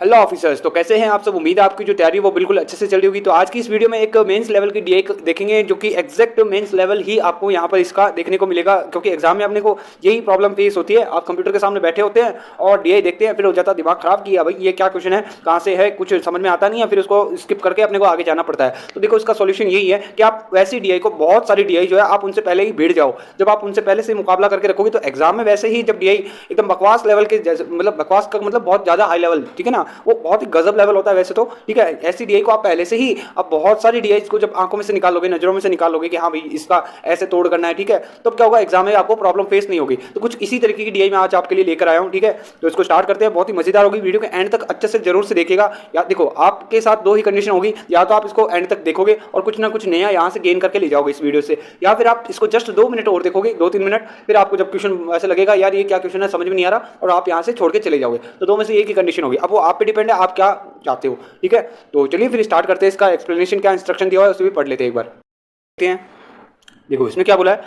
Hello officers, तो कैसे हैं आप सब। उम्मीद है आपकी जो तैयारी वो बिल्कुल अच्छे से चल रही होगी। तो आज की इस वीडियो में एक मेंस लेवल की डीआई देखेंगे जो कि एग्जैक्ट मेंस लेवल ही आपको यहाँ पर इसका देखने को मिलेगा, क्योंकि एग्जाम में अपने को यही प्रॉब्लम फेस होती है। आप कंप्यूटर के सामने बैठे होते हैं और डीआई देखते हैं, फिर हो जाता है दिमाग खराब कि भाई ये क्या क्वेश्चन है, कहाँ से है, कुछ समझ में आता नहीं है, फिर उसको स्किप करके अपने को आगे जाना पड़ता है। तो देखो, इसका सोल्यूशन यही है कि आप वैसी डीआई को, बहुत सारी डीआई जो है, आप उनसे पहले ही भिड़ जाओ। जब आप उनसे पहले से मुकाबला करके रखोगे तो एग्जाम में वैसे ही जब डीआई एकदम बकवास लेवल के, मतलब बकवास का मतलब बहुत ज्यादा हाई लेवल, ठीक है ना, वो बहुत ही गजब लेवल होता है वैसे तो, ठीक है। ऐसी डीआई को आप पहले से ही, अब बहुत सारी डीआई को जब आंखों में से निकालोगे, नजरों में से निकालोगे कि हाँ भाई इसका ऐसे तोड़ करना है, ठीक है, तो क्या होगा, एग्जाम में आपको प्रॉब्लम फेस नहीं होगी। तो कुछ इसी तरीके की डीआई मैं आज आपके लिए लेकर आया हूँ, ठीक है। तो इसको स्टार्ट करते हैं, बहुत ही मजेदार होगी। वीडियो के एंड तक अच्छे से जरूर से देखिएगा। या देखो, आपके साथ दो ही कंडीशन होगी, या तो आप इसको एंड तक देखोगे और कुछ ना कुछ नया यहाँ से गेन करके ले जाओगे इस वीडियो से, या फिर आप इसको जस्ट 2 मिनट और देखोगे, 2-3 मिनट, फिर आपको जब क्वेश्चन ऐसे लगेगा यार ये क्या क्वेश्चन है, समझ में नहीं आ रहा, और आप यहाँ से छोड़ के चले जाओगे। तो दो में से एक ही कंडीशन होगी। अब वो आप पे डिपेंड है, आप क्या चाहते हो, ठीक है। तो चलिए फिर स्टार्ट करते हैं। इसका एक्सप्लेनेशन क्या इंस्ट्रक्शन दिया हुआ है उसे भी पढ़ लेते हैं एक बार, देखते हैं। देखो इसमें क्या बोला है,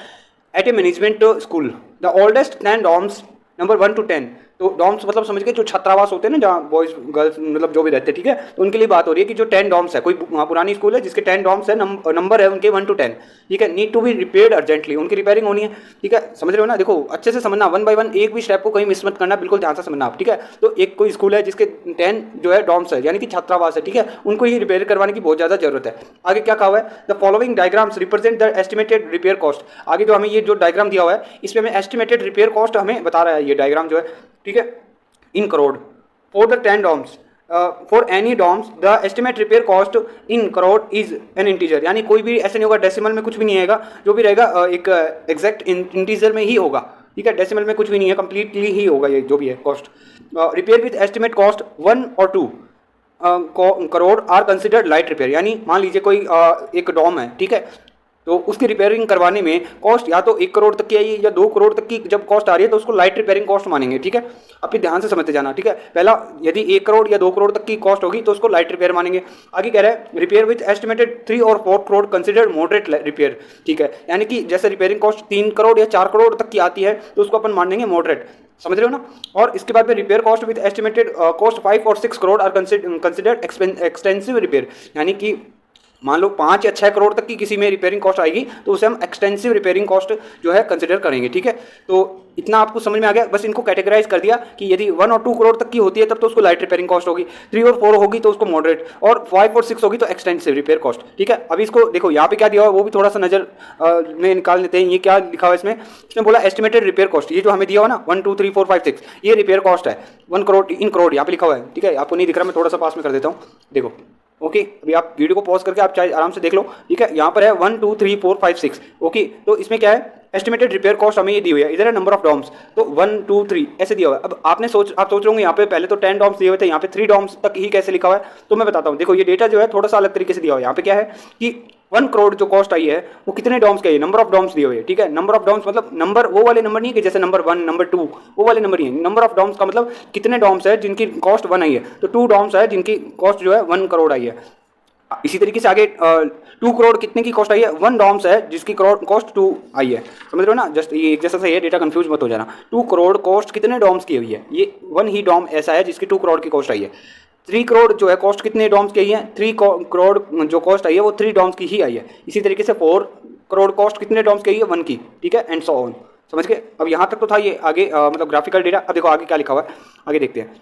at a management school the oldest 10 dorms number 1 to 10। तो डॉर्म्स मतलब समझ के जो छात्रावास होते हैं ना, जहाँ बॉयज गर्ल्स मतलब जो भी रहते हैं, ठीक है, तो उनके लिए बात हो रही है कि जो 10 डॉर्म्स है, कोई पुरानी स्कूल है जिसके 10 डॉर्म्स है, नंबर है उनके 1 to 10, ठीक है, need to be repaired urgently, उनकी रिपेयरिंग होनी है, ठीक है। समझ रहे हो ना। देखो अच्छे से समझना, 1 by 1 एक भी स्टेप को कहीं मिस मत करना, बिल्कुल ध्यान से समझना आप, ठीक है। तो एक कोई स्कूल है जिसके 10 जो है डॉर्म्स है, यानी कि छात्रावास है, ठीक है, उनको ही रिपेयर करवाने की बहुत ज़्यादा जरूरत है। आगे क्या कहा हुआ है, the following diagrams represent the estimated repair cost. आगे जो हमें ये जो डायग्राम दिया हुआ है इसमें हमें एस्टिमेटेड रिपेयर कॉस्ट हमें बता रहा है ये डायग्राम जो है, ठीक है, in crore for the 10 DOMs। For any DOMs the estimate repair cost in crore is an integer, यानी कोई भी ऐसे नहीं होगा, डेसिमल में कुछ भी नहीं आएगा, जो भी रहेगा एक एग्जैक्ट इंटीजर में ही होगा, ठीक है, डेसिमल में कुछ भी नहीं है, कंप्लीटली ही होगा ये जो भी है cost. Repair with estimate cost 1 or 2 crore are considered light repair, यानी मान लीजिए कोई एक डॉम है, ठीक है, तो उसकी रिपेयरिंग करवाने में कॉस्ट या तो 1 करोड़ तक की आई है या 2 करोड़ तक की जब कॉस्ट आ रही है तो उसको लाइट रिपेयरिंग कॉस्ट मानेंगे, ठीक है। अब फिर ध्यान से समझते जाना, ठीक है। पहला, यदि 1 करोड़ या 2 करोड़ तक की कॉस्ट होगी तो उसको लाइट रिपेयर मानेंगे। आगे कह रहा है repair with estimated 3 or 4 crore considered moderate repair, ठीक है, यानी कि जैसे रिपेयरिंग कॉस्ट 3 करोड़ या 4 करोड़ तक की आती है तो उसको अपन मान लेंगे मॉडरेट, समझ रहे हो ना। और इसके बाद में repair cost with estimated cost 5 or 6 crore are considered extensive repair, यानी कि मान लो 5 या 6 करोड़ तक की किसी में रिपेयरिंग कॉस्ट आएगी तो उसे हम एक्सटेंसिव रिपेयरिंग कॉस्ट जो है कंसिडर करेंगे, ठीक है। तो इतना आपको समझ में आ गया, बस इनको कैटेगराइज कर दिया कि यदि 1 और 2 करोड़ तक की होती है तब तो उसको लाइट रिपेयरिंग कॉस्ट होगी, 3 और 4 होगी तो उसको मॉडरेट, और 5 और 6 होगी तो एक्सटेंसिव रिपेयर कॉस्ट, ठीक है। अभी इसको देखो यहाँ पे क्या दिया हुआ है वो भी थोड़ा सा नजर में निकाल लेते हैं। ये क्या लिखा हुआ है इसमें बोला एस्टिमेटेड रिपेयर कॉस्ट, ये जो हमें दिया हुआ ना 1 2 3 4 5 6, ये रिपेयर कॉस्ट है 1 करोड़ इन करोड़ यहाँ पे लिखा हुआ है, ठीक है। आपको नहीं दिख रहा, मैं थोड़ा सा पास में कर देता हूँ, देखो, ओके। अभी आप वीडियो को पॉज करके आप चाहे आराम से देख लो, ठीक है। यहाँ पर है 1 2 3 4 5 6, ओके। तो इसमें क्या है, एस्टिमेटेड रिपेयर कॉस्ट हमें ये दी हुई है, इधर है नंबर ऑफ डॉम्स, तो 1 2 3 ऐसे दिया हुआ है। अब आप सोच रहे होंगे यहाँ पे पहले तो 10 डॉम्स दिए हुए थे, यहाँ पे 3 डॉम्स तक ही कैसे लिखा हुआ है, तो मैं बताता हूँ। देखो ये डेटा जो है थोड़ा सा अलग तरीके से दिया हुआ है। यहाँ पे क्या है कि 1 करोड़ जो कॉस्ट आई है वो कितने डॉम्स का है, नंबर ऑफ डॉम्स दिए हुए हैं, ठीक है। नंबर ऑफ डॉम्स मतलब नंबर वो वाले नंबर नहीं है कि जैसे नंबर 1 नंबर 2 वो वाले नंबर ही है। नंबर ऑफ डॉम्स का मतलब कितने डॉम्स है जिनकी कॉस्ट 1 आई है, तो 2 डॉम्स है जिनकी कॉस्ट जो है 1 करोड़ आई है। इसी तरीके से आगे 2 करोड़ कितने की कॉस्ट आई है, 1 डॉम्स है जिसकी कॉस्ट 2 आई है, समझ रहे हो ना। जस्ट ये एक जैसा सही है, डेटा कंफ्यूज मत हो जाना। 2 करोड़ कॉस्ट कितने डॉम्स की हुई है, ये 1 ही डॉम ऐसा है जिसकी 2 करोड़ की कॉस्ट आई है। 3 करोड़ जो है कॉस्ट कितने डॉम्स की आई है, 3 करोड़ जो कॉस्ट आई है वो 3 डॉम्स की ही आई है। इसी तरीके से 4 करोड़ कॉस्ट कितने डॉम्स की आई है, 1 की, ठीक है, एंड सो ऑन, समझ गए। अब यहाँ तक तो था ये, आगे मतलब ग्राफिकल डेटा। अब देखो आगे क्या लिखा हुआ है, आगे देखते हैं,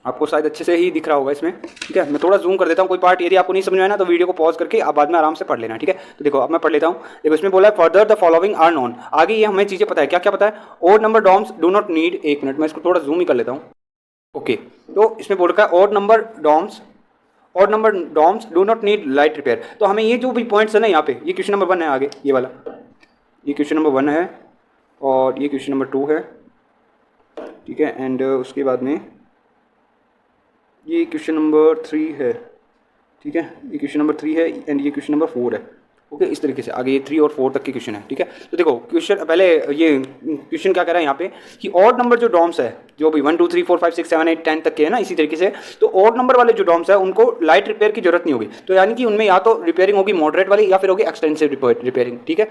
आपको शायद अच्छे से ही दिख रहा होगा इसमें, ठीक है। मैं थोड़ा जूम कर देता हूँ, कोई पार्ट यदि आपको नहीं समझ में आया ना तो वीडियो को पॉज करके आप बाद में आराम से पढ़ लेना, ठीक है। तो देखो अब मैं पढ़ लेता हूँ। देखो इसमें बोला है further the following are known, आगे ये हमें चीज़ें पता है, क्या क्या पता है, odd number dorms do not need, एक मिनट मैं इसको थोड़ा जूम ही कर लेता हूँ, ओके। तो इसमें बोल रखा है odd number dorms do not need light repair. तो हमें ये जो भी पॉइंट्स है ना यहाँ पे, ये क्वेश्चन नंबर 1 है, आगे ये वाला, ये क्वेश्चन नंबर 1 है और ये क्वेश्चन नंबर 2 है, ठीक है। एंड उसके बाद में ये क्वेश्चन नंबर 3 है, ठीक है, ये क्वेश्चन नंबर 3 है एंड ये क्वेश्चन नंबर 4 है, ओके। इस तरीके से आगे ये 3 और 4 तक के क्वेश्चन है, ठीक है। तो देखो क्वेश्चन पहले ये क्वेश्चन क्या कह रहा है यहाँ पे कि ऑड नंबर जो डॉम्स है जो भी 1 2 3 4 5 6 7 8 10 तक के है ना, इसी तरीके से, तो ऑड नंबर वाले जो डॉम्स है उनको लाइट रिपेयर की जरूरत नहीं होगी, तो यानी कि उनमें या तो रिपेयरिंग होगी मॉडरेट वाली या फिर होगी एक्सटेंसिव रिपेयरिंग, ठीक है।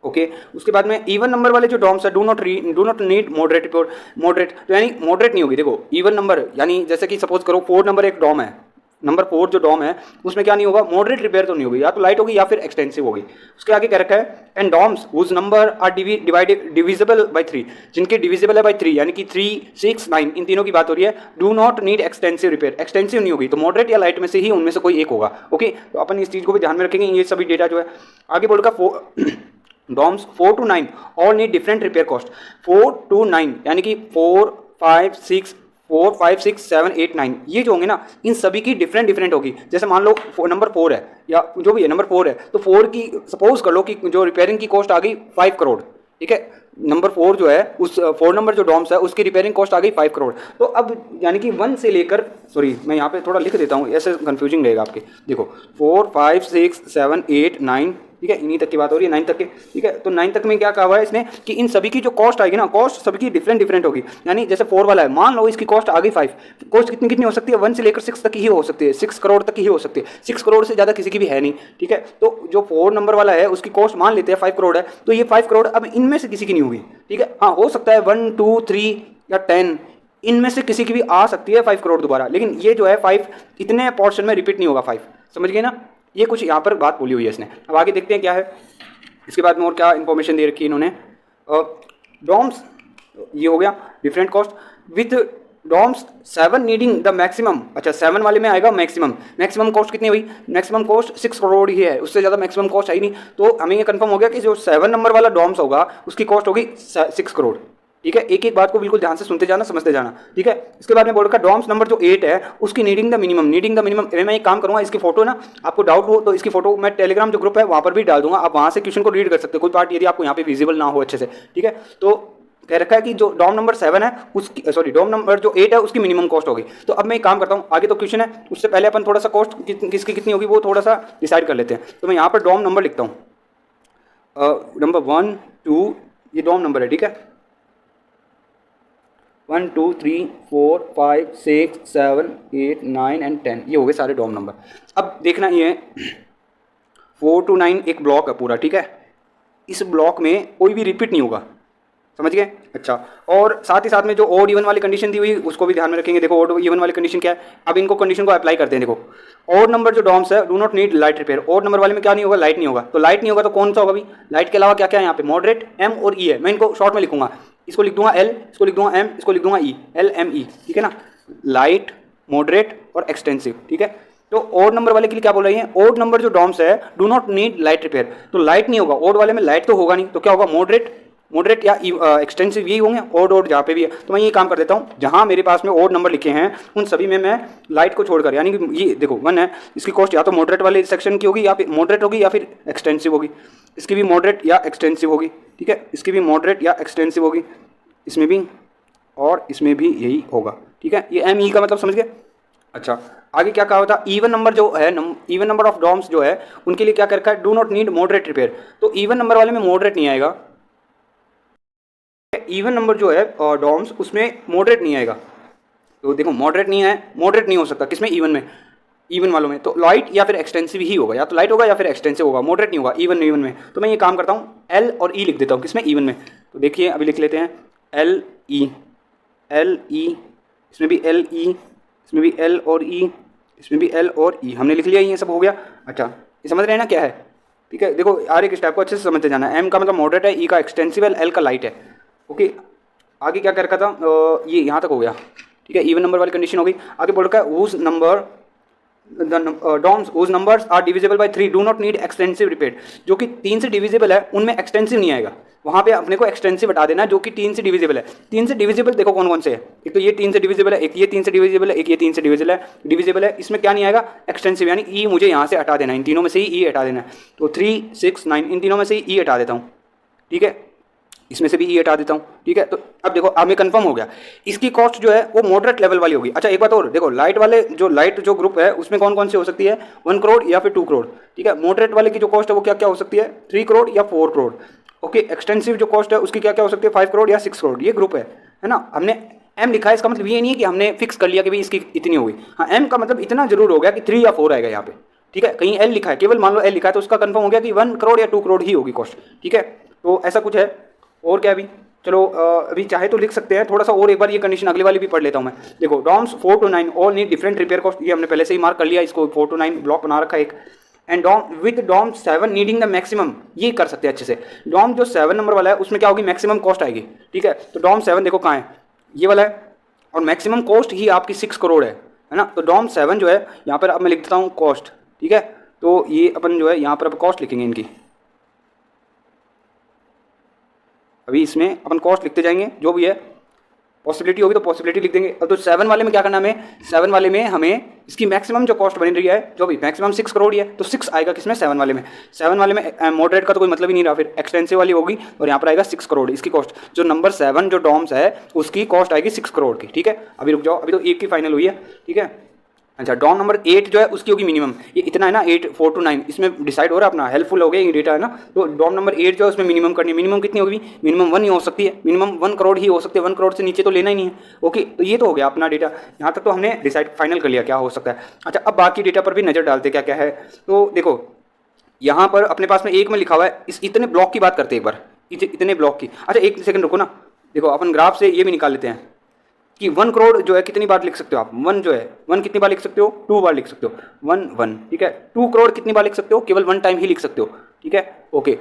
ओके उसके बाद में इवन नंबर वाले जो डॉम्स है do not need moderate report. Moderate तो यानी मॉडरेट नहीं होगी। देखो इवन नंबर यानी जैसे कि सपोज करो 4 नंबर एक डॉम है, नंबर 4 जो डॉम है उसमें क्या नहीं होगा, मॉडरेट रिपेयर तो नहीं होगी, या तो लाइट होगी या फिर एक्सटेंसिव होगी। उसके आगे क्या रखा है, and dorms whose number are divisible by 3, जिनके डिविजिबल है बाय 3 यानी कि 3, 6, 9 इन तीनों की बात हो रही है, do not need extensive repair. Extensive नहीं होगी तो मॉडरेट या लाइट में से ही उनमें से कोई एक होगा। ओके तो अपन इस चीज़ को भी ध्यान में रखेंगे, ये सभी डेटा जो है। आगे बोलेगा dorms 4 to 9 all need different repair cost. 4 to 9 यानी कि 4, 5, 6, 7, 8, 9 ये जो होंगे ना इन सभी की डिफरेंट होगी। जैसे मान लो नंबर 4 है या जो भी है नंबर 4 है तो 4 की सपोज कर लो कि जो रिपेयरिंग की कॉस्ट आ गई 5 करोड़, ठीक है। नंबर 4 जो है उस 4 नंबर जो डॉम्स है उसकी रिपेयरिंग कॉस्ट आ गई 5 करोड़। तो अब यानी कि 1 से लेकर, सॉरी मैं यहाँ पे थोड़ा लिख देता हूँ ऐसे कंफ्यूजिंग रहेगा आपके। देखो 4, 5, 6, 7, 8, 9 ठीक है, इन्हीं तक की बात हो रही है 9 तक के, ठीक है। तो 9 तक में क्या कहा हुआ है इसने कि इन सभी की जो कॉस्ट आएगी ना, कॉस्ट सभी की डिफरेंट होगी। यानी जैसे 4 वाला है, मान लो इसकी कॉस्ट आ गई 5, कॉस्ट कितनी हो सकती है 1 से लेकर 6 तक ही हो सकती है, 6 करोड़ तक ही हो सकती है, 6 करोड़ से ज़्यादा किसी की भी है नहीं, ठीक है। तो जो 4 नंबर वाला है उसकी कॉस्ट मान लेते हैं 5 करोड़ है, तो ये 5 करोड़ अब इनमें से किसी की नहीं होगी, ठीक है। हाँ हो सकता है 1, 2, 3 या 10 इनमें से किसी की भी आ सकती है 5 करोड़ दोबारा, लेकिन ये जो है 5 इतने पोर्शन में रिपीट नहीं होगा 5, समझ गए ना। ये कुछ यहाँ पर बात बोली हुई है इसने। अब आगे देखते हैं क्या है इसके बाद में और क्या इन्फॉर्मेशन दे रखी है इन्होंने। डॉम्स ये हो गया different cost with dorms 7 needing the maximum. अच्छा 7 वाले में आएगा मैक्सिमम कॉस्ट कितनी हुई, मैक्सिमम कॉस्ट 6 करोड़ ही है, उससे ज़्यादा मैक्सिमम कॉस्ट आई नहीं। तो हमें ये कंफर्म हो गया कि जो 7 नंबर वाला डॉम्स होगा उसकी कॉस्ट होगी 6 करोड़, ठीक है। एक एक बात को बिल्कुल ध्यान से सुनते जाना, समझते जाना, ठीक है। इसके बाद में बोल रखा डॉम्स नंबर जो 8 है उसकी नीडिंग द मिनिमम। मैं एक काम करूंगा, इसकी फोटो ना आपको डाउट हो तो इसकी फोटो मैं टेलीग्राम जो ग्रुप है वहाँ पर भी डाल दूंगा, आप वहाँ से क्वेश्चन को रीड कर सकते हो, कोई पार्ट यदि आपको यहाँ पे विजिबल ना हो अच्छे से, ठीक है। तो कह रखा है कि जो डॉम नंबर 7 है उसकी, सॉरी डॉम नंबर जो 8 है उसकी मिनिमम कॉस्ट होगी। तो अब मैं एक काम करता हूँ, आगे तो क्वेश्चन है उससे पहले अपन थोड़ा सा कॉस्ट किसकी कितनी होगी वो थोड़ा सा डिसाइड कर लेते हैं। तो मैं यहाँ पर डॉम नंबर लिखता हूँ, नंबर 1, 2 ये डॉम नंबर है, ठीक है। 1, 2, 3, 4, 5, 6, 7, 8, 9 एंड 10 ये हो गए सारे डॉम नंबर। अब देखना ये 4 to 9 एक ब्लॉक है पूरा, ठीक है। इस ब्लॉक में कोई भी रिपीट नहीं होगा, समझ गए। अच्छा और साथ ही साथ में जो ओड इवन वाली कंडीशन दी हुई उसको भी ध्यान में रखेंगे। देखो ओड इवन वाली कंडीशन क्या है, अब इनको कंडीशन को अप्लाई करते हैं। देखो ओड नंबर जो डॉम्स है do not need light repair, odd number वाले में क्या नहीं होगा, लाइट नहीं होगा। तो लाइट नहीं होगा तो कौन सा होगा भाई, लाइट के अलावा क्या क्या है यहाँ पे, मॉडरेट, एम और ई है। मैं इनको शॉर्ट में लिखूंगा, इसको लिख दूंगा एल, इसको लिख दूंगा एम, इसको लिख दूंगा ई, एल एम ई, ठीक है ना। लाइट, मॉडरेट और एक्सटेंसिव, ठीक है। तो ओड नंबर वाले के लिए क्या बोल रही है, ओड नंबर जो डॉम्स है do not need light repair, तो लाइट नहीं होगा ओड वाले में, लाइट तो होगा नहीं, तो क्या होगा मॉडरेट या एक्सटेंसिव यही होंगे, ओड जहाँ पे भी है। तो मैं ये काम कर देता हूँ, जहाँ मेरे पास में ओड नंबर लिखे हैं उन सभी में मैं लाइट को छोड़कर, यानी कि ये देखो 1 है, इसकी कॉस्ट या तो मॉडरेट वाले सेक्शन की होगी या फिर मॉडरेट होगी या फिर एक्सटेंसिव होगी, इसकी भी मॉडरेट या एक्सटेंसिव होगी, ठीक है। इसकी भी मॉडरेट या एक्सटेंसिव होगी, इसमें भी और इसमें भी यही होगा, ठीक है। ये एम ई का मतलब समझ गए। अच्छा आगे क्या कहा था, इवन नंबर जो है इवन नंबर ऑफ डॉम्स जो है उनके लिए क्या कर रखा है, do not need moderate repair. तो इवन नंबर वाले में मॉडरेट नहीं आएगा, इवन नंबर जो है डॉम्स उसमें मॉडरेट नहीं आएगा। तो देखो मॉडरेट नहीं हो सकता किसमें, इवन में, इवन वालों में। तो लाइट या फिर एक्सटेंसिव ही होगा, या तो लाइट होगा या फिर एक्सटेंसिव होगा, मॉडरेट नहीं होगा इवन में। तो मैं ये काम करता हूँ एल और ई लिख देता हूँ किसमें, इवन में। तो देखिए अभी लिख लेते हैं एल ई, इसमें भी एल ई, इसमें भी एल और ई, इसमें भी एल और ई, हमने लिख लिया, ये सब हो गया। अच्छा ये समझ रहे हैं ना क्या है, ठीक है। देखो हर एक स्टेप को अच्छे से समझते जाना है। एम का मतलब मॉडरेट है, ई का एक्सटेंसिव है, एल का लाइट है, ओके। आगे क्या कर रखा था, ये यहाँ तक हो गया, ठीक है। इवन नंबर वाली कंडीशन हो गई। आगे बोल रखा है whose number dorms whose numbers are divisible by 3 do not need extensive repair, जो कि 3 से डिविजिबल है उनमें एक्सटेंसिव नहीं आएगा, वहाँ पे अपने को एक्सटेंसिव हटा देना जो कि 3 से डिविजिबल है। 3 से डिविजिबल देखो कौन कौन से है, एक तो ये 3 से डिविजिबल है, एक ये 3 से डिविजिबल है, एक ये 3 से डिविजिबल है। इसमें क्या नहीं आएगा, एक्सटेंसिव, यानी ई मुझे यहाँ से हटा देना है, इन तीनों में से ही ई हटा देना है। तो 3, 6, 9 इन तीनों में से ही ई हटा देता हूँ, ठीक है। इसमें से भी ई हटा देता हूँ, ठीक है। तो अब देखो अब मैं कंफर्म हो गया, इसकी कॉस्ट जो है वो मॉडरेट लेवल वाली होगी। अच्छा एक बात और देखो, लाइट जो ग्रुप है उसमें कौन कौन सी हो सकती है, 1 करोड़ या फिर 2 करोड़, ठीक है। मॉडरेट वाले की जो कॉस्ट है वो क्या क्या हो सकती है, 3 करोड़ या 4 करोड़, ओके। एक्सटेंसिव जो कॉस्ट है उसकी क्या क्या हो सकती है, 5 करोड़ या 6 करोड़, ये ग्रुप है ना। हमने एम लिखा है, इसका मतलब ये नहीं है कि हमने फिक्स कर लिया कि भाई इसकी इतनी होगी। हाँ एम का मतलब इतना जरूर हो गया कि 3 या 4 आएगा यहाँ पे, ठीक है। कहीं एल लिखा है, केवल मान लो एल लिखा है तो उसका कंफर्म हो गया कि 1 करोड़ या 2 करोड़ ही होगी कॉस्ट, ठीक है। तो ऐसा कुछ है। और क्या अभी चलो अभी चाहे तो लिख सकते हैं थोड़ा सा और एक बार ये कंडीशन अगले वाली भी पढ़ लेता हूँ मैं। देखो dorms 4 to 9 all need different repair cost, ये हमने पहले से ही मार्क कर लिया, इसको 4 to 9 ब्लॉक बना रखा है एक। And dorm with dorm 7 needing the maximum, ये कर सकते हैं अच्छे से। डॉम जो 7 नंबर वाला है उसमें क्या होगी, मैक्सिमम कॉस्ट आएगी, ठीक है। तो डॉम 7 देखो कहाँ है, ये वाला है, और मैक्सिमम कॉस्ट ही आपकी 6 करोड़ है ना। तो डॉम 7 जो है यहाँ पर अब मैं लिख देता हूँ कॉस्ट, ठीक है। तो ये अपन जो है यहाँ पर अब कॉस्ट लिखेंगे इनकी, अभी इसमें अपन कॉस्ट लिखते जाएंगे, जो भी है पॉसिबिलिटी होगी तो पॉसिबिलिटी लिख देंगे। अब तो 7 वाले में क्या करना हमें, 7 वाले में हमें इसकी मैक्सिमम जो कॉस्ट बन रही है, जो भी मैक्सिमम 6 करोड़ ही है, तो 6 आएगा किसमें, 7 वाले में। 7 वाले में मॉडरेट का तो कोई मतलब ही नहीं रहा, फिर एक्सटेंसिव वाली होगी और यहाँ पर आएगा 6 करोड़ इसकी कॉस्ट। जो नंबर 7 जो डॉम्स है उसकी कॉस्ट आएगी 6 करोड़ की, ठीक है। अभी रुक जाओ, अभी तो एक की फाइनल हुई है, ठीक है। अच्छा डॉम नंबर 8 जो है उसकी होगी मिनिमम, ये इतना है ना 8 4 to 9 इसमें डिसाइड हो रहा है अपना, हेल्पफुल हो गया ये डेटा है ना। तो डॉम नंबर 8 जो है उसमें मिनिमम करनी है, मिनिमम कितनी होगी, मिनिमम 1 ही हो सकती है, मिनिमम 1 करोड़ ही हो सकती है, 1 करोड़ से नीचे तो लेना ही नहीं है। ओके, तो ये तो हो गया अपना डेटा, यहाँ तक तो हमने डिसाइड फाइनल कर लिया क्या हो सकता है। अच्छा अब बाकी डेटा पर भी नज़र डालते क्या क्या है। तो देखो यहाँ पर अपने पास में एक में लिखा हुआ है, इस इतने ब्लॉक की बात करते हैं एक बार, इतने ब्लॉक की। अच्छा एक सेकंड रुको ना, देखो अपन ग्राफ से ये भी निकाल लेते हैं कि 1 करोड़ जो है कितनी बार लिख सकते हो आप, 1 जो है 1 कितनी बार लिख सकते हो, 2 बार लिख सकते हो, 1 1, ठीक है। 2 करोड़ कितनी बार लिख सकते हो, केवल 1 टाइम ही लिख सकते हो, ठीक है। ओके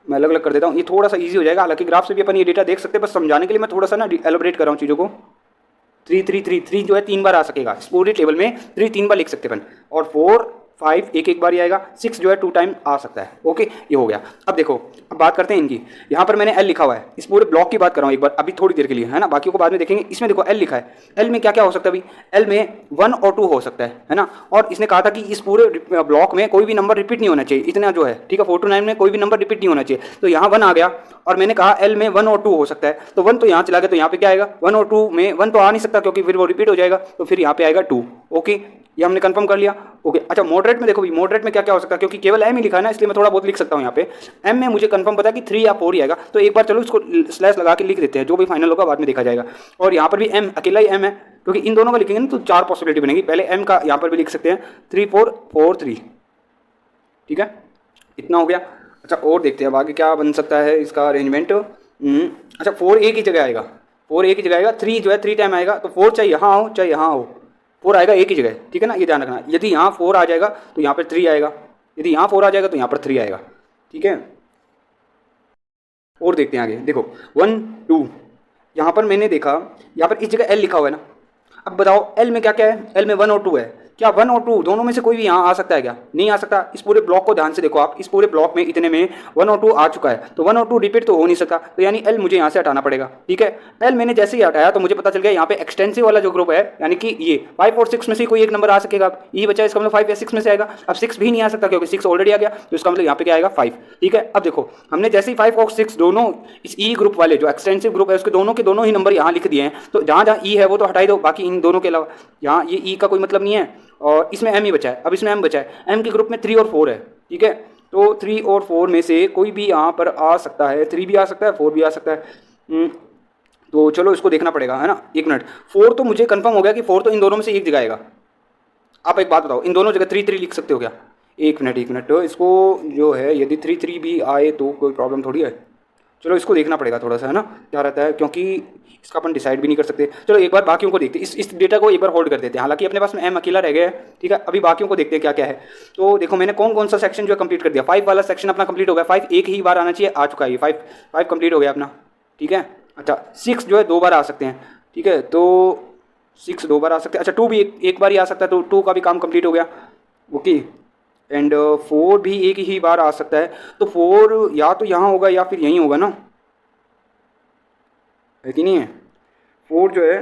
मैं अलग अलग कर देता हूँ, ये थोड़ा सा इजी हो जाएगा, हालांकि ग्राफ से भी अपन ये डेटा देख सकते हैं, बस समझाने के लिए मैं थोड़ा सा ना एलोबरेट कर रहा हूँ चीज़ों को। 3 3 3 3 जो है 3 बार आ सकेगा, इस पूरे टेबल में 3 3 बार लिख सकते हैं अपन, और 4 5 एक बार ही आएगा, 6 जो है 2 टाइम आ सकता है। ओके ये हो गया। अब देखो अब बात करते हैं इनकी, यहाँ पर मैंने एल लिखा हुआ है, इस पूरे ब्लॉक की बात कर रहा हूँ एक बार अभी थोड़ी देर के लिए, है ना, बाकी को बाद में देखेंगे। इसमें देखो एल लिखा है, एल में क्या क्या हो सकता है अभी, एल में 1 और 2 हो सकता है ना। और इसने कहा था कि इस पूरे ब्लॉक में कोई भी नंबर रिपीट नहीं होना चाहिए, इतना जो है, ठीक है। 4 to 9 में कोई भी नंबर रिपीट नहीं होना चाहिए, तो यहाँ 1 आ गया, और मैंने कहा एल में 1 और 2 हो सकता है, तो 1 तो यहाँ चला गया, तो यहाँ पे क्या आएगा, 1 और 2 में 1 तो आ नहीं सकता क्योंकि फिर वो रिपीट हो जाएगा, तो फिर यहाँ पे आएगा 2। ओके ये हमने कंफर्म कर लिया। ओके अच्छा मॉडरेट में देखो भाई, मॉडरेट में क्या क्या हो सकता है, क्योंकि केवल एम ही लिखा है ना, इसलिए मैं थोड़ा बहुत लिख सकता हूँ यहाँ पे। एम में मुझे कंफर्म पता है कि 3 या 4 ही आएगा, तो एक बार चलो इसको स्लैश लगा के लिख देते हैं, जो भी फाइनल होगा बाद में देखा जाएगा। और यहाँ पर भी एम अकेला ही एम है, क्योंकि इन दोनों का लिखेंगे ना तो 4 पॉसिबिलिटी बनेगी। पहले एम का यहाँ पर भी लिख सकते हैं 3 4 4 3, ठीक है, इतना हो गया। अच्छा और देखते हैं अब आगे क्या बन सकता है इसका अरेंजमेंट। अच्छा 4 एक ही जगह आएगा, 4 एक ही जगह आएगा, 3 जो है 3 टाइम आएगा, तो 4 चाहे यहाँ हो चाहे यहाँ हो, 4 आएगा एक ही जगह, ठीक है ना, ये ध्यान रखना। यदि यहाँ 4 आ जाएगा तो यहाँ पर 3 आएगा, यदि यहाँ 4 आ जाएगा तो यहाँ पर 3 आएगा, ठीक है। और देखते हैं आगे, देखो 1 2 यहाँ पर मैंने देखा, यहाँ पर इस जगह एल लिखा हुआ है ना। अब बताओ एल में क्या क्या है, एल में 1 और 2 है, क्या 1 और 2 दोनों में से कोई भी यहाँ आ सकता है क्या, नहीं आ सकता। इस पूरे ब्लॉक को ध्यान से देखो आप, इस पूरे ब्लॉक में इतने में 1 और 2 आ चुका है, तो 1 और 2 रिपीट तो हो नहीं सकता, तो यानी एल मुझे यहाँ से हटाना पड़ेगा, ठीक है। एल मैंने जैसे ही हटाया तो मुझे पता चल गया यहाँ पे एक्सटेंसिव वाला जो ग्रुप है, यानी कि ये 5 और 6 में से कोई एक नंबर आ सकेगा। ये बचा इसका मतलब 5 या 6 में से आएगा, अब 6 भी नहीं आ सकता क्योंकि 6 ऑलरेडी आ गया, तो इसका मतलब यहाँ पे क्या आएगा 5, ठीक है। अब देखो हमने जैसे ही 5 और 6 दोनों इस ई ग्रुप वाले जो एक्सटेंसिव ग्रुप है उसके दोनों के दोनों ही नंबर यहाँ लिख दिए हैं, तो जहाँ जहाँ ई है वो तो हटाई दो, बाकी इन दोनों के अलावा यहाँ ये ई का कोई मतलब नहीं है, और इसमें एम ही बचा है। अब इसमें एम बचा है, एम के ग्रुप में 3 और 4 है, ठीक है। तो 3 और 4 में से कोई भी यहाँ पर आ सकता है, 3 भी आ सकता है, 4 भी आ सकता है। तो चलो इसको देखना पड़ेगा, है ना, एक मिनट। 4 तो मुझे कंफर्म हो गया कि 4 तो इन दोनों में से एक जगह आएगा। आप एक बात बताओ, इन दोनों जगह 3 3 लिख सकते हो क्या? एक मिनट, तो इसको जो है यदि 3 3 भी आए तो कोई प्रॉब्लम थोड़ी है। चलो इसको देखना पड़ेगा थोड़ा सा, है ना, क्या रहता है, क्योंकि इसका अपन डिसाइड भी नहीं कर सकते। चलो एक बार बाकियों को देखते हैं, इस डेटा को एक बार होल्ड कर देते हैं, हालांकि अपने पास में एम अकेला रह गया है, ठीक है। अभी बाकियों को देखते हैं क्या क्या है। तो देखो मैंने कौन कौन सा सेक्शन जो है कंप्लीट कर दिया। 5 वाला सेक्शन अपना कंप्लीट हो गया, 5 एक ही बार आना चाहिए, आ चुका है ये 5 कंप्लीट हो गया अपना, ठीक है। अच्छा 6 जो है 2 बार आ सकते हैं, ठीक है, तो 6 2 बार आ सकते हैं। अच्छा 2 भी एक बार ही आ सकता है, तो 2 का भी काम कंप्लीट हो गया, ओके। एंड 4 भी एक ही बार आ सकता है, तो 4 या तो यहाँ होगा या फिर यहीं होगा ना, है कि नहीं है। 4 जो है,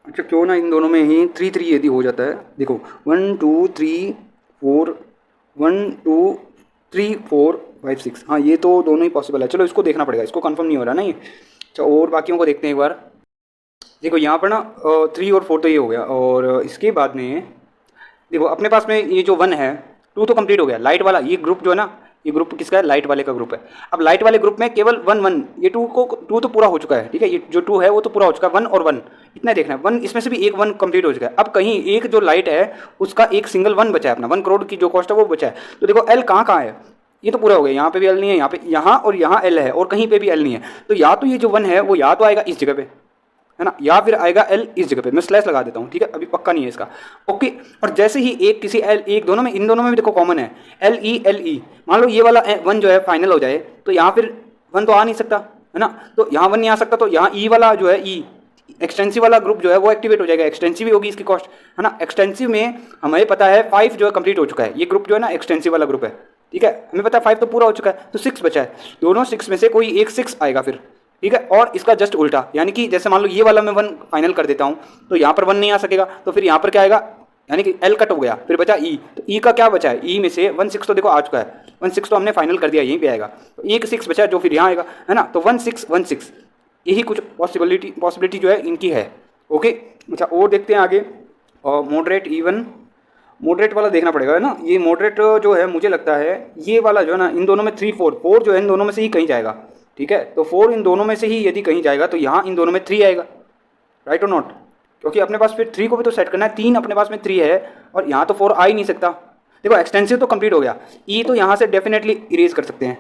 अच्छा क्यों ना इन दोनों में ही 3 3 यदि हो जाता है, देखो 1 2 3 4 1 2 3 4 5 6, हाँ ये तो दोनों ही पॉसिबल है। चलो इसको देखना पड़ेगा, इसको कंफर्म नहीं हो रहा ना ये। अच्छा और बाकियों को देखते हैं एक बार। देखो यहाँ पर ना 3 और 4 तो ये हो गया, और इसके बाद में देखो अपने पास में ये जो 1 है, 2 तो कंप्लीट हो गया। लाइट वाला ये ग्रुप जो है ना, ये ग्रुप किसका है, लाइट वाले का ग्रुप है। अब लाइट वाले ग्रुप में केवल 1 1, ये 2 तो पूरा हो चुका है, ठीक है, ये जो 2 है वो तो पूरा हो चुका है, 1 और 1 इतना देखना है। 1 इसमें से भी एक 1 कंप्लीट हो चुका है। अब कहीं एक जो लाइट है उसका एक सिंगल 1 बचा है, अपना 1 करोड़ की जो कॉस्ट है वो बचा है। तो देखो एल कहाँ है, ये तो पूरा हो गया, यहाँ पे भी एल नहीं है, यहाँ पे, यहाँ और यहाँ एल है और कहीं पे भी एल नहीं है। तो या तो ये जो 1 है वो या तो आएगा इस जगह पे, है ना, या फिर आएगा एल इस जगह पे। मैं स्लैश लगा देता हूँ, ठीक है, अभी पक्का नहीं है इसका। ओके, और जैसे ही एक किसी एल, एक दोनों में, इन दोनों में भी देखो कॉमन है एल ई, मान लो ये वाला 1 जो है फाइनल हो जाए तो यहाँ फिर 1 तो आ नहीं सकता, है ना, तो यहाँ 1 नहीं आ सकता, तो यहाँ ई वाला जो है, ई एक्सटेंसिव वाला ग्रुप जो है वो एक्टिवेट हो जाएगा। एक्सटेंसिव ही होगी इसकी कॉस्ट, है ना। एक्सटेंसिव में हमें पता है 5 जो है कंप्लीट हो चुका है, ये ग्रुप जो है ना एक्सटेंसिव वाला ग्रुप है, ठीक है, हमें पता है 5 तो पूरा हो चुका है, तो 6 बचा है। दोनों 6 में से कोई एक 6 आएगा फिर, ठीक है। और इसका जस्ट उल्टा, यानी कि जैसे मान लो ये वाला मैं 1 फाइनल कर देता हूँ तो यहाँ पर 1 नहीं आ सकेगा, तो फिर यहाँ पर क्या आएगा, यानी कि एल कट हो गया, फिर बचा ई, तो ई का क्या बचा है, ई में से 1 6 तो देखो आ चुका है, 1 6 तो हमने फाइनल कर दिया, यहीं पे आएगा, तो एक 6 बचा है जो फिर यहाँ आएगा, है ना। तो 1 6 1 6, यही कुछ पॉसिबिलिटी जो है इनकी है। ओके, अच्छा और देखते हैं आगे। और मॉडरेट इवन, मॉडरेट वाला देखना पड़ेगा, है ना। ये मॉडरेट जो है मुझे लगता है ये वाला जो है ना, इन दोनों में 3 4 4 जो है इन दोनों में से ही कहीं जाएगा, ठीक है। तो 4 इन दोनों में से ही यदि कहीं जाएगा तो यहाँ इन दोनों में 3 आएगा, राइट और नॉट, क्योंकि अपने पास फिर 3 को भी तो सेट करना है, 3 अपने पास में 3 है और यहाँ तो 4 आ ही नहीं सकता। देखो एक्सटेंसिव तो कंप्लीट हो गया, ई तो यहाँ से डेफिनेटली इरेज कर सकते हैं,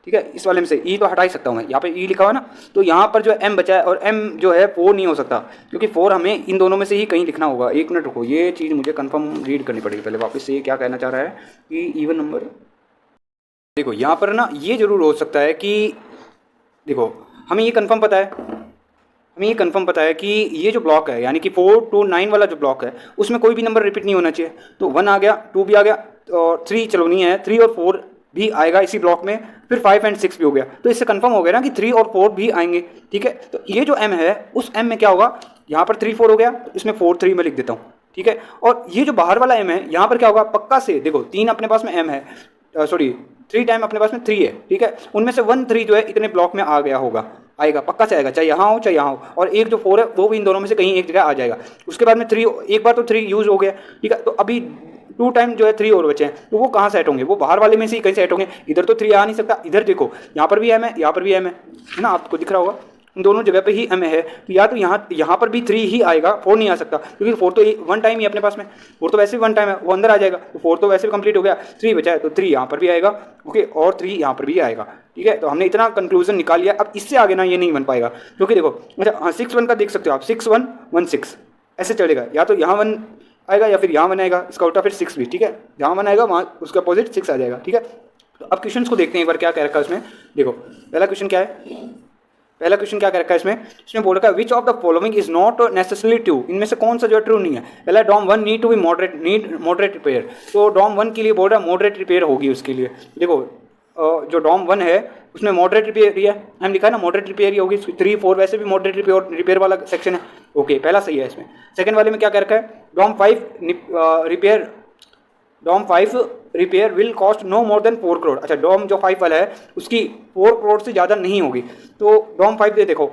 ठीक है, इस वाले में से ई तो हटा ही सकता हूँ मैं, यहाँ पे ई लिखा हुआ है ना, तो यहाँ पर जो है एम बचा है और एम जो है 4 नहीं हो सकता, क्योंकि 4 हमें इन दोनों में से ही कहीं लिखना होगा। एक मिनट रुको, ये चीज़ मुझे कंफर्म रीड करनी पड़ेगी पहले वापस से, ये क्या कहना चाह रहा है कि इवन नंबर। देखो यहाँ पर ना ये जरूर हो सकता है कि, देखो हमें ये कंफर्म पता है कि ये जो ब्लॉक है, यानी कि 4 to 9 वाला जो ब्लॉक है उसमें कोई भी नंबर रिपीट नहीं होना चाहिए। तो 1 आ गया, 2 भी आ गया और 3 चलो नहीं है, 3 और 4 भी आएगा इसी ब्लॉक में, फिर 5 और 6 भी हो गया। तो इससे कंफर्म हो गया ना कि 3 और 4 भी आएंगे, ठीक है। तो ये जो m है उस m में क्या होगा, यहाँ पर 3 4 हो गया, तो इसमें 4 3 में लिख देता हूँ, ठीक है। और ये जो बाहर वाला m है यहाँ पर क्या होगा, पक्का से देखो 3 अपने पास में m है, सॉरी 3 टाइम अपने पास में 3 है, ठीक है, उनमें से 1 3 जो है इतने ब्लॉक में आ गया होगा, आएगा पक्का से आएगा, चाहे यहाँ हो चाहे यहाँ हो। और एक जो 4 है वो भी इन दोनों में से कहीं एक जगह आ जाएगा। उसके बाद में 3, एक बार तो 3 यूज हो गया, ठीक है, तो अभी 2 टाइम जो है 3 और बचे हैं, तो वो कहाँ सेट होंगे, वो बाहर वाले में से ही कहीं सेट होंगे। इधर तो 3 आ नहीं सकता, इधर देखो यहाँ पर भी m है, यहाँ पर भी m है ना, आपको दिख रहा होगा, इन दोनों जगह पे ही m है, तो या तो यहाँ पर भी 3 ही आएगा, 4 नहीं आ सकता, क्योंकि 4 तो 1 टाइम ही अपने पास में, 4 तो वैसे भी 1 टाइम है, वो अंदर आ जाएगा, तो 4 तो वैसे भी कंप्लीट हो गया, 3 बचा है तो 3 यहाँ पर भी आएगा, ओके, और 3 यहाँ पर भी आएगा, ठीक है। तो हमने इतना कंक्लूजन निकाल लिया। अब इससे आगे ना ये नहीं बन पाएगा, क्योंकि देखो अच्छा हाँ 6 1 का देख सकते हो आप, 6 1 1 6 ऐसे चलेगा, या तो यहाँ 1 आएगा या फिर यहाँ 1 आएगा, इसका उल्टा फिर 6 भी, ठीक है, जहाँ 1 आएगा वहाँ उसका अपोजिट 6 आ जाएगा, ठीक है। तो अब क्वेश्चन को देखते हैं एक बार क्या कह रखा है उसमें। देखो पहला क्वेश्चन क्या है, पहला क्वेश्चन क्या कर रखा है इसमें बोल रखा है which of the following is not necessarily true, इनमें से कौन सा जो है ट्रू नहीं है। पहला dorm 1 need to be moderate repair, तो डॉम 1 के लिए बोल रहा है मॉडरेट रिपेयर होगी उसके लिए। देखो जो डॉम 1 है उसमें मॉडरेट रिपेयर ही है, हम लिखा है ना मॉडरेट रिपेयर ही होगी। 3 4 वैसे भी मॉडरेट रिपेयर वाला सेक्शन है, ओके पहला सही है। इसमें सेकंड वाले में क्या कर रखा है, dorm 5 repair will cost no more than 4 crore. अच्छा डॉम जो 5 वाला है उसकी 4 करोड़ से ज़्यादा नहीं होगी, तो डॉम 5 दे देखो,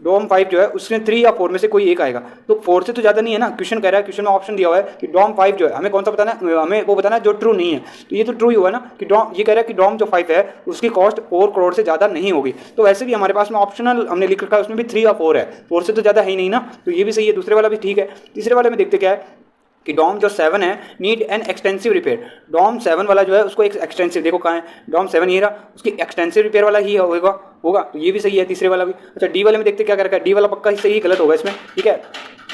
डॉम 5 जो है उसमें 3 या 4 में से कोई एक आएगा, तो 4 से तो ज़्यादा नहीं है ना। क्वेश्चन कह रहा है, क्वेश्चन में ऑप्शन दिया हुआ है कि डॉम 5 जो है हमें कौन सा बताना है, हमें वो बताना है जो ट्रू नहीं है, तो ये तो ट्रू ही हुआ ना कि डॉम, ये कह रहा है कि डॉम जो 5 है उसकी कॉस्ट 4 करोड़ से ज़्यादा नहीं होगी। तो वैसे भी हमारे पास में ऑप्शनल हमने लिख रखा है उसमें भी 3 या 4 है, 4 से तो ज़्यादा है ही नहीं ना, तो ये भी सही है। दूसरे वाला भी ठीक है। तीसरे वाले में देखते क्या है कि डॉम जो 7 है need an extensive repair, dorm 7 वाला जो है उसको एक एक्सटेंसिव, देखो कहाँ है डॉम 7 ये रहा, उसकी एक्सटेंसिव रिपेयर वाला ही होगा, तो ये भी सही है तीसरे वाला भी। अच्छा डी वाले में देखते क्या कर रखा है, डी वाला पक्का ही सही गलत होगा इसमें, ठीक है,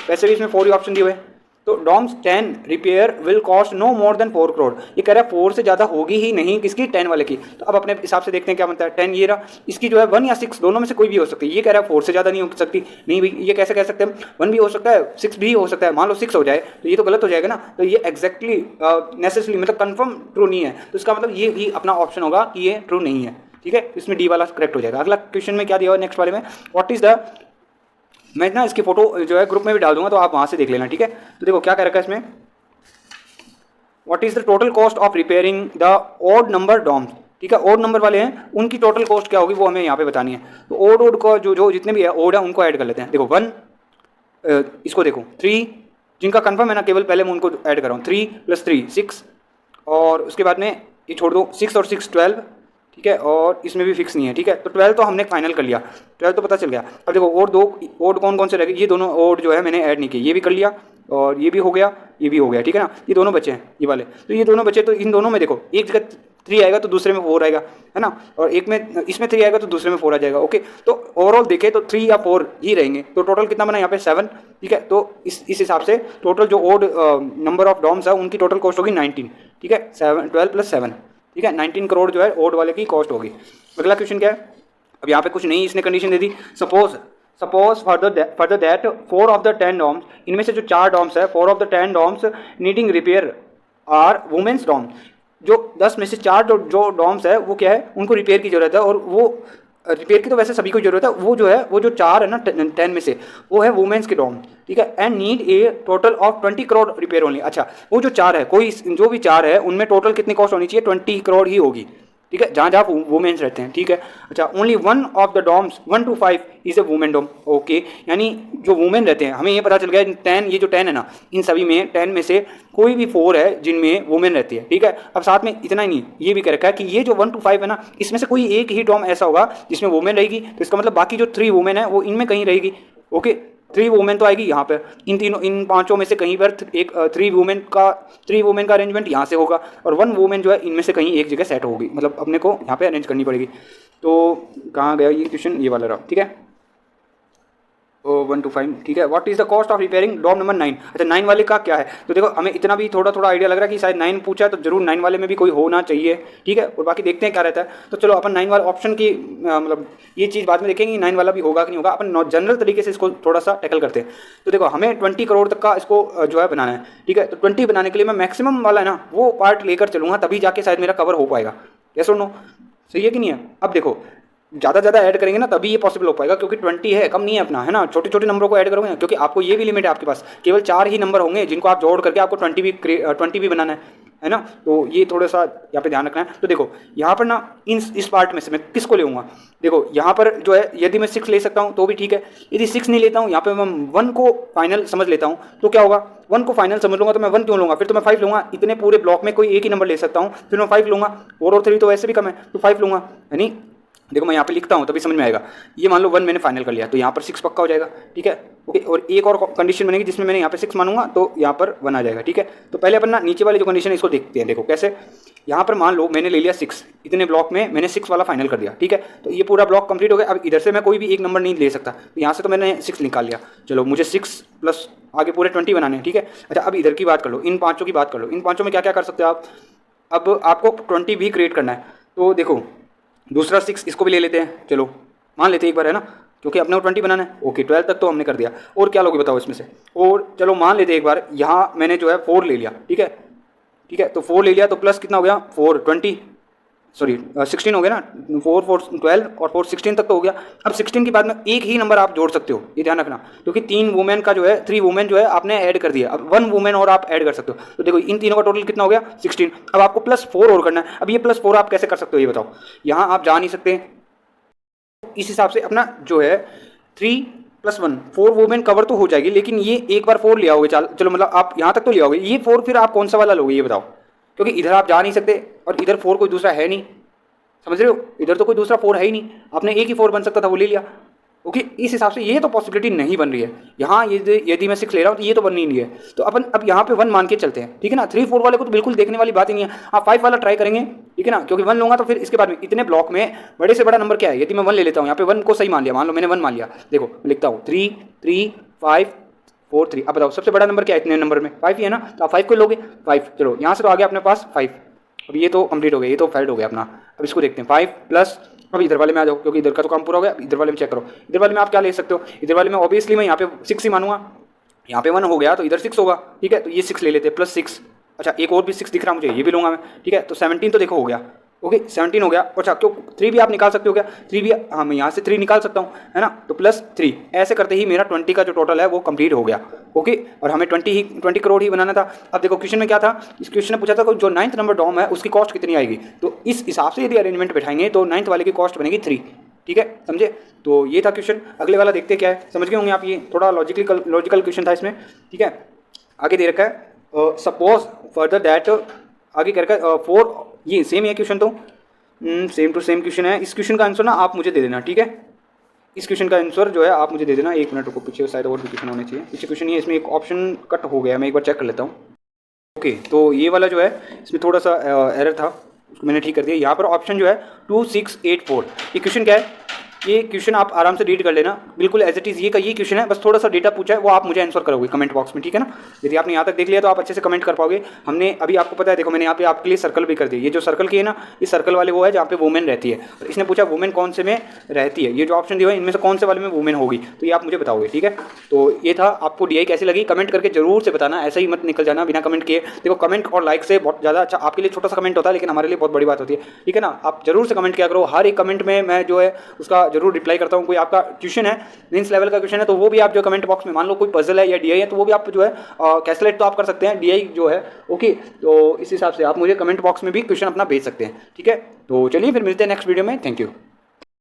वैसे भी इसमें 4 ही ऑप्शन दिए हुए हैं। तो dorm 10 repair will cost no more than 4 crore, ये कह रहा है 4 से ज़्यादा होगी ही नहीं किसकी, 10 वाले की। तो अब अपने हिसाब से देखते हैं क्या बनता है, 10 ये रहा, इसकी जो है 1 या 6 दोनों में से कोई भी हो सकती है। ये कह रहा है 4 से ज़्यादा नहीं हो सकती, नहीं भाई ये कैसे कह सकते हैं, 1 भी हो सकता है 6 भी हो सकता है, मान लो 6 हो जाए तो ये तो गलत हो जाएगा ना, तो ये एग्जैक्टली नेसेसरी मतलब कन्फर्म ट्रू नहीं है, तो इसका मतलब ये भी अपना ऑप्शन होगा कि ये ट्रू नहीं है, ठीक है, इसमें डी वाला करेक्ट हो जाएगा। अगला क्वेश्चन में क्या दिया हुआ है नेक्स्ट वाले में, व्हाट इज द, मैं ना इसकी फोटो जो है ग्रुप में भी डाल दूंगा तो आप वहाँ से देख लेना, ठीक है। तो देखो क्या कर रखा है इसमें, what is the total cost of repairing the odd number dorms, ठीक है, ऑड नंबर वाले हैं उनकी टोटल कॉस्ट क्या होगी वो हमें यहाँ पे बतानी है। तो ऑड का जो जितने भी है ऑड है उनको ऐड कर लेते हैं। देखो 1 इसको देखो 3 जिनका कंफर्म है ना, केवल पहले मैं उनको ऐड कर रहा हूँ, 3 + 3 6, और उसके बाद में ये छोड़ दो 6 और 6 12, ठीक है, और इसमें भी फिक्स नहीं है, ठीक है। तो 12 तो हमने फाइनल कर लिया, 12 तो पता चल गया। अब देखो और 2 ओड कौन कौन से रह गए, ये दोनों ओड जो है मैंने ऐड नहीं किए, ये भी कर लिया और ये भी हो गया, ये भी हो गया, ठीक है ना, ये दोनों बचे हैं ये वाले, तो ये दोनों बचे, तो इन दोनों में देखो एक जगह 3 आएगा तो दूसरे में 4 आएगा, है ना, और एक में इसमें 3 आएगा तो दूसरे में 4 आ जाएगा। ओके, तो ओवरऑल देखें तो 3 या 4 ही रहेंगे। तो टोटल कितना बना यहाँ पे 7, ठीक है। तो इस हिसाब से टोटल जो ओड नंबर ऑफ डॉम्स है उनकी टोटल कॉस्ट होगी 19, ठीक है, 12 + 7, ठीक है, 19 करोड़ जो है ओड वाले की कॉस्ट होगी। अगला क्वेश्चन क्या है, अब यहाँ पे कुछ नहीं इसने कंडीशन दे दी। Suppose further that 4 of the 10 dorms, इनमें से जो 4 डॉम्स है 4 of the 10 dorms needing repair are women's dorm, जो 10 में से 4 जो डॉम्स है वो क्या है, उनको रिपेयर की जरूरत है, और वो रिपेयर की तो वैसे सभी को जरूरत है, वो जो है वो जो 4 है ना 10 में से वो है वुमेन्स के डॉम, ठीक है, and need a total of 20 crore repair only. अच्छा, वो जो 4 है, कोई जो भी 4 है उनमें टोटल कितनी कॉस्ट होनी चाहिए, 20 करोड़ ही होगी, ठीक है, जहाँ जहाँ वुमेन्स रहते हैं, ठीक है। अच्छा, only 1 of the dorms 1 to 5 is a women dorm. Okay, यानी जो वुमेन रहते हैं, हमें ये पता चल गया 10, ये जो 10 है ना, इन सभी में 10 में से कोई भी 4 है जिनमें वुमेन रहती है, ठीक है। अब साथ में इतना ही नहीं, ये भी कह रखा है कि ये जो 1 to 5 है ना, इसमें से कोई एक ही डॉम ऐसा होगा जिसमें वुमेन रहेगी, तो इसका मतलब बाकी जो 3 वुमेन है वो इनमें कहीं रहेगी। ओके, 3 वुमेन तो आएगी यहाँ पर, इन पांचों में से कहीं पर एक 3 वुमेन का अरेंजमेंट यहाँ से होगा, और 1 वुमेन जो है इनमें से कहीं एक जगह सेट होगी, मतलब अपने को यहाँ पे अरेंज करनी पड़ेगी। तो कहाँ गया ये क्वेश्चन, ये वाला रहा, ठीक है, 1 to 5, ठीक है। What is the cost of repairing dorm number 9। अच्छा, 9 वाले का क्या है, तो देखो हमें इतना भी थोड़ा थोड़ा आइडिया लग रहा है कि शायद 9 पूछा है, तो जरूर 9 वाले में भी कोई होना चाहिए, ठीक है, और बाकी देखते हैं क्या रहता है। तो चलो अपन 9 वाला ऑप्शन की मतलब ये चीज़ बाद में देखेंगे 9 वाला भी होगा कि नहीं होगा, अपन जनरल तरीके से इसको थोड़ा सा टैकल करते हैं। तो देखो हमें 20 करोड़ तक का इसको जो है बनाना है, ठीक है। तो 20 बनाने के लिए मैं मैक्सिमम वाला है ना वो पार्ट लेकर चलूँगा, तभी जाके शायद मेरा कवर हो पाएगा। यस और नो, सही है कि नहीं है। अब देखो ज़्यादा ऐड करेंगे ना तभी ये पॉसिबल हो पाएगा, क्योंकि 20 है, कम नहीं है अपना, है ना, छोटे छोटे नंबरों को ऐड करोगे ना, क्योंकि आपको ये भी लिमिट है, आपके पास केवल 4 ही नंबर होंगे जिनको आप जोड़ करके आपको 20 भी बनाना है ना। तो ये थोड़ा सा यहाँ पे ध्यान रखना है। तो देखो यहाँ पर ना इस पार्ट में से मैं किसको लेऊंगा, देखो यहाँ पर जो है यदि मैं 6 ले सकता हूँ तो भी ठीक है, यदि 6 नहीं लेता हूँ, यहाँ पे मैं 1 को फाइनल समझ लेता हूँ, तो क्या होगा, 1 को फाइनल समझ लूँगा तो मैं 1 क्यों लूँगा, फिर तो मैं 5 लूँगा। इतने पूरे ब्लॉक में कोई एक ही नंबर ले सकता हूँ, फिर मैं 5 लूँगा, 4 और 3 तो वैसे भी कम है, तो 5 लूँगा। यानी देखो मैं यहाँ पे लिखता हूँ तभी समझ में आएगा। ये मान लो 1 मैंने फाइनल कर लिया, तो यहाँ पर 6 पक्का हो जाएगा, ठीक है। ओके, और एक और कंडीशन बनेगी जिसमें मैंने यहाँ पे 6 मानूंगा तो यहाँ पर 1 आ जाएगा, ठीक है। तो पहले अपन ना नीचे वाली जो कंडीशन है इसको देखते हैं। देखो कैसे, यहाँ पर मान लो मैंने ले लिया 6, इतने ब्लॉक में मैंने 6 वाला फाइनल कर दिया, ठीक है। तो ये पूरा ब्लॉक कंप्लीट हो गया। अब इधर से मैं कोई भी एक नंबर नहीं ले सकता, तो यहाँ से तो मैंने 6 निकाल लिया। चलो मुझे 6 प्लस आगे पूरे 20 बनाने हैं, ठीक है। अच्छा, अब इधर की बात कर लो, इन पाँचों की बात कर लो, इन पाँचों में क्या क्या कर सकते हो आप। अब आपको 20 भी क्रिएट करना है, तो देखो दूसरा 6 इसको भी ले लेते हैं, चलो मान लेते हैं एक बार, है ना, क्योंकि अपने को 20 बनाना है। ओके, 12 तक तो हमने कर दिया, और क्या लोगे बताओ इसमें से। और चलो मान लेते हैं एक बार, यहाँ मैंने जो है 4 ले लिया, ठीक है, ठीक है। तो 4 ले लिया तो प्लस कितना हो गया, 16 हो गया ना, 4 4 12 और 4 16 तक तो हो गया। अब 16 के बाद में एक ही नंबर आप जोड़ सकते हो, ये ध्यान रखना, क्योंकि 3 वुमेन का जो है 3 वुमेन जो है आपने ऐड कर दिया, अब 1 वुमेन और आप ऐड कर सकते हो। तो देखो इन तीनों का टोटल कितना हो गया, 16। अब आपको +4 और करना है। अब ये +4 आप कैसे कर सकते हो ये बताओ, यहाँ आप जा नहीं सकते। इस हिसाब से अपना जो है 3 + 1 4 वुमेन कवर तो हो जाएगी, लेकिन ये एक बार 4 ले आओगे, चलो मतलब आप यहाँ तक तो ले आओगे, ये 4 फिर आप कौन सा वाला लोगे ये बताओ, क्योंकि इधर आप जा नहीं सकते और इधर 4 कोई दूसरा है नहीं, समझ रहे हो, इधर तो कोई दूसरा 4 है ही नहीं, आपने एक ही 4 बन सकता था वो ले लिया। ओके, इस हिसाब से ये तो पॉसिबिलिटी नहीं बन रही है यहाँ। यदि मैं 6 ले रहा हूँ तो ये तो बननी नहीं है, तो अपन अब यहाँ पे 1 मान के चलते हैं, ठीक है ना। 3 4 वाले को तो बिल्कुल देखने वाली बात ही नहीं है, आप 5 वाला ट्राई करेंगे, ठीक है ना, क्योंकि 1 लूँगा तो फिर इसके बाद में इतने ब्लॉक में बड़े से बड़ा नंबर क्या है। यदि मैं 1 ले लेता हूँ, यहाँ पे 1 को सही मान लिया, मान लो मैंने 1 मान लिया, देखो मैं लिखता हूँ 3 3 5 4 3। अब बताओ सबसे बड़ा नंबर क्या है इतने नंबर में, 5 ही है ना, तो आप 5 को लोगे, 5। चलो यहाँ से तो आ गया अपने पास 5। अब ये तो कंप्लीट हो गया, ये तो फेल्ड हो गया अपना। अब इसको देखते हैं 5 प्लस, अब इधर वाले में आ जाओ, क्योंकि इधर का तो काम पूरा हो गया। इधर वाले में चेक करो, इधर वाले में आप क्या ले सकते हो, इधर वाले में ऑब्वियसली मैं यहाँ पे 6 ही मानूंगा, यहाँ पे 1 हो गया तो इधर 6 होगा, ठीक है। तो ये 6 ले लेते हैं +6। अच्छा, एक और भी 6 दिख रहा मुझे, ये भी लूँगा मैं, ठीक है। तो 17 तो देखो हो गया, ओके 17 हो गया। अच्छा, क्यों 3 भी आप निकाल सकते हो क्या, 3 भी, हाँ मैं यहाँ से 3 निकाल सकता हूँ, है ना। तो +3 ऐसे करते ही मेरा 20 का जो टोटल है वो कंप्लीट हो गया, ओके। और हमें 20 करोड़ ही बनाना था। अब देखो क्वेश्चन में क्या था, इस क्वेश्चन ने पूछा था जो 9th नंबर डॉम है उसकी कॉस्ट कितनी आएगी, तो इस हिसाब से यदि अरेंजमेंट बैठाएंगे तो 9th वाले की कॉस्ट बनेगी 3, ठीक है, समझे। तो ये था क्वेश्चन। अगले वाला देखते क्या है, समझ गए होंगे आप, ये थोड़ा लॉजिकल क्वेश्चन था इसमें, ठीक है। आगे दे रखा है सपोज फर्दर दैट, आगे कर रखा है 4, ये सेम है क्वेश्चन, तो सेम टू सेम क्वेश्चन है। इस क्वेश्चन का आंसर ना आप मुझे दे देना, ठीक है। इस क्वेश्चन का आंसर जो है आप मुझे दे देना। 1 मिनट को पीछे शायद और भी क्वेश्चन होने चाहिए, पीछे क्वेश्चन ही है, इसमें एक ऑप्शन कट हो गया, मैं एक बार चेक कर लेता हूँ। ओके, तो ये वाला जो है इसमें थोड़ा सा एरर था, उसको मैंने ठीक कर दिया। यहाँ पर ऑप्शन जो है 2684, ये क्वेश्चन क्या है, ये क्वेश्चन आप आराम से रीड कर लेना, बिल्कुल एज इट इज़ ये क्वेश्चन है, बस थोड़ा सा डेटा पूछा है वो आप मुझे आंसर करोगे कमेंट बॉक्स में, ठीक है ना। यदि आपने यहाँ तक देख लिया तो आप अच्छे से कमेंट कर पाओगे। हमने अभी आपको पता है, देखो मैंने यहाँ पे आपके लिए सर्कल भी कर दिया, ये जो सर्कल की है ना, ये सर्कल वाले वो है जहाँ पे वुमेन रहती है, और इसने पूछा वुमेन कौन से में रहती है, ये जो ऑप्शन दिया है इनमें से कौन से वाले में वुमेन होगी, तो ये आप मुझे बताओगे, ठीक है। तो ये था, आपको DI कैसी लगी कमेंट करके जरूर से बताना, ऐसा ही मत निकल जाना बिना कमेंट किए। देखो कमेंट और लाइक से बहुत ज़्यादा अच्छा, आपके लिए छोटा सा कमेंट होता है लेकिन हमारे लिए बहुत बड़ी बात होती है, ठीक है ना। आप जरूर से कमेंट किया करो, हर एक कमेंट में मैं जो है उसका जरूर रिप्लाई करता हूँ। कोई आपका क्वेश्चन है मेंस लेवल का क्वेश्चन है तो वो भी आप जो कमेंट बॉक्स में, मान लो कोई पजल है या DI है तो वो भी आप जो है कैलकुलेट तो आप कर सकते हैं, DI जो है, ओके। तो इस हिसाब से आप मुझे कमेंट बॉक्स में भी क्वेश्चन अपना भेज सकते हैं, ठीक है। तो चलिए फिर मिलते हैं नेक्स्ट वीडियो में, थैंक यू।